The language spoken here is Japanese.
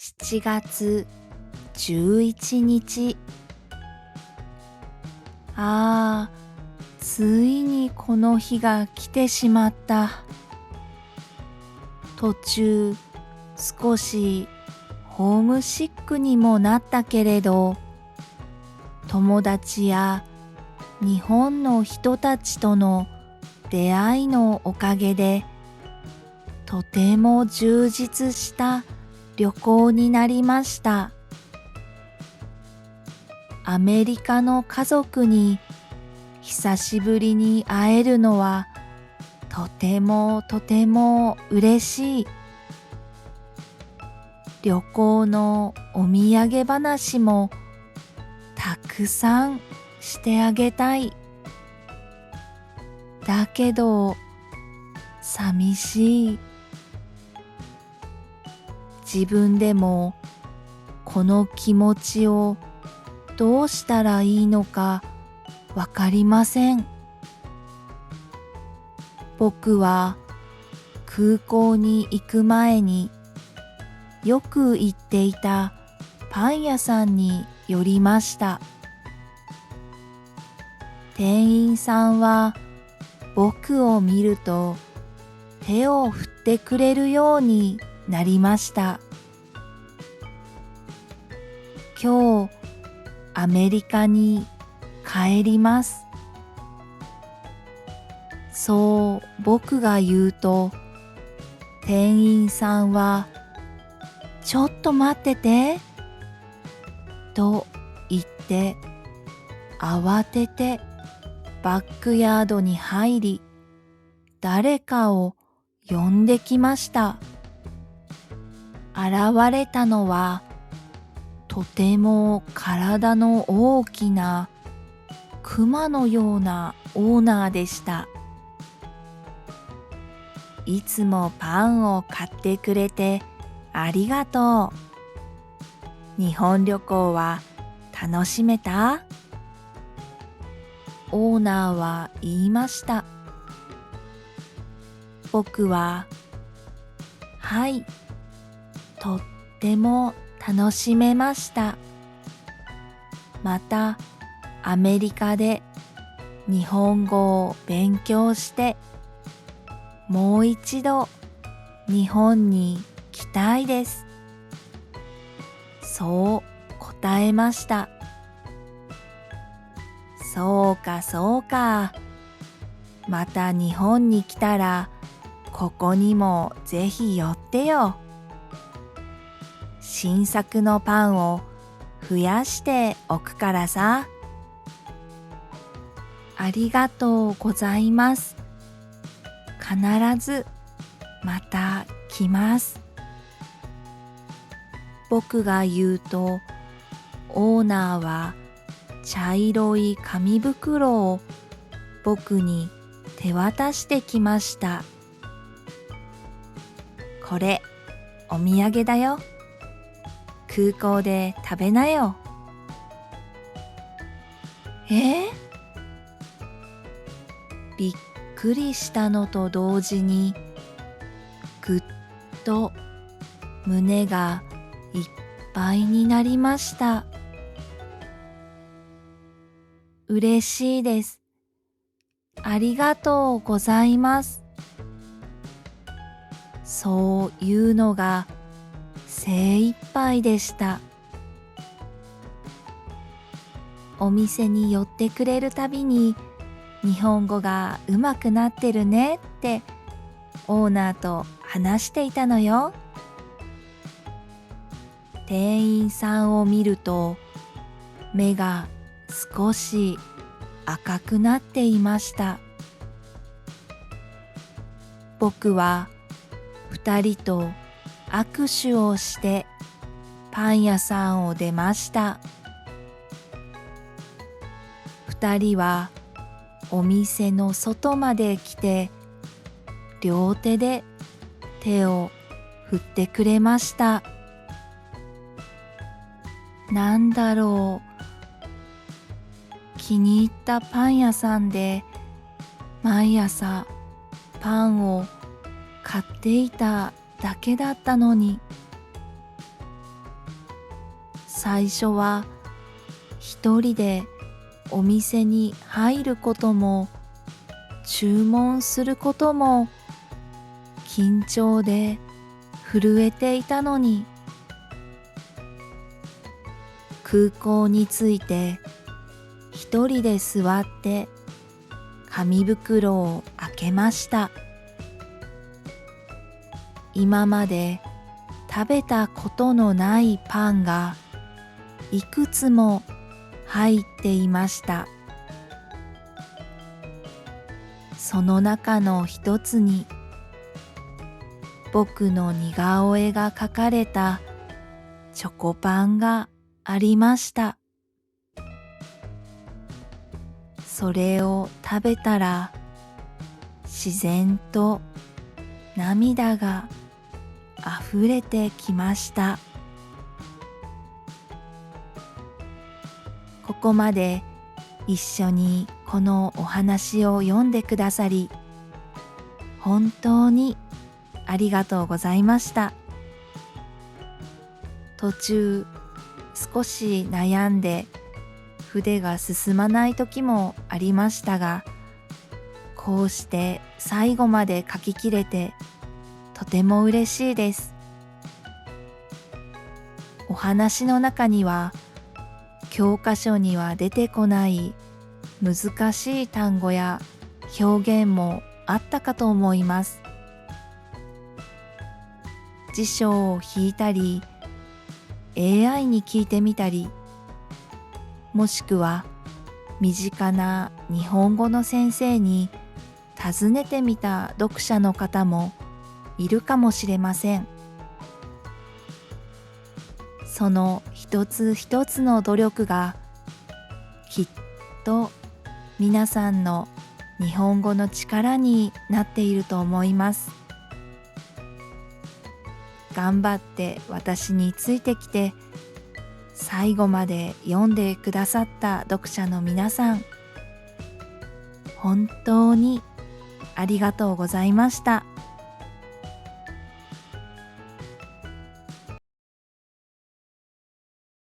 7月11日。ついにこの日が来てしまった。途中少しホームシックにもなったけれど、友達や日本の人たちとの出会いのおかげで、とても充実した旅行になりました。アメリカの家族に久しぶりに会えるのはとてもとても嬉しい。旅行のお土産話もたくさんしてあげたい。だけど寂しい。自分でもこの気持ちをどうしたらいいのかわかりません。僕は空港に行く前によく行っていたパン屋さんに寄りました。店員さんは僕を見ると手を振ってくれるようになりました。今日アメリカに帰ります。そう僕が言うと、店員さんはちょっと待っててと言って慌ててバックヤードに入り、誰かを呼んできました。現れたのはとても体の大きなクマのようなオーナーでした。いつもパンを買ってくれてありがとう。日本旅行は楽しめた？オーナーは言いました。僕は、はい、とっても楽しめました。またアメリカで日本語を勉強してもう一度日本に来たいです。そう答えました。そうかそうか。また日本に来たらここにもぜひ寄ってよ。新作のパンを増やしておくからさ。ありがとうございます。必ずまた来ます。僕が言うと、オーナーは茶色い紙袋を僕に手渡してきました。これお土産だよ。空港で食べなよ。びっくりしたのと同時にぐっと胸がいっぱいになりました。嬉しいです。ありがとうございます。そういうのが精一杯でした。お店に寄ってくれるたびに日本語が上手くなってるねってオーナーと話していたのよ。店員さんを見ると目が少し赤くなっていました。僕は二人と握手をしてパン屋さんを出ました。二人はお店の外まで来て両手で手を振ってくれました。なんだろう、気に入ったパン屋さんで毎朝パンを買っていただけだったのに、最初は一人でお店に入ることも注文することも緊張で震えていたのに、空港に着いて一人で座って紙袋を開けました。今まで食べたことのないパンがいくつも入っていました。その中の一つに僕の似顔絵が描かれたチョコパンがありました。それを食べたら自然と涙があふれてきました。ここまで一緒にこのお話を読んでくださり、本当にありがとうございました。途中少し悩んで筆が進まない時もありましたが、こうして最後まで書ききれてとても嬉しいです。お話の中には教科書には出てこない難しい単語や表現もあったかと思います。辞書を引いたり AI に聞いてみたり、もしくは身近な日本語の先生に尋ねてみた読者の方もいるかもしれません。その一つ一つの努力がきっと皆さんの日本語の力になっていると思います。頑張って私についてきて最後まで読んでくださった読者の皆さん、本当にありがとうございました。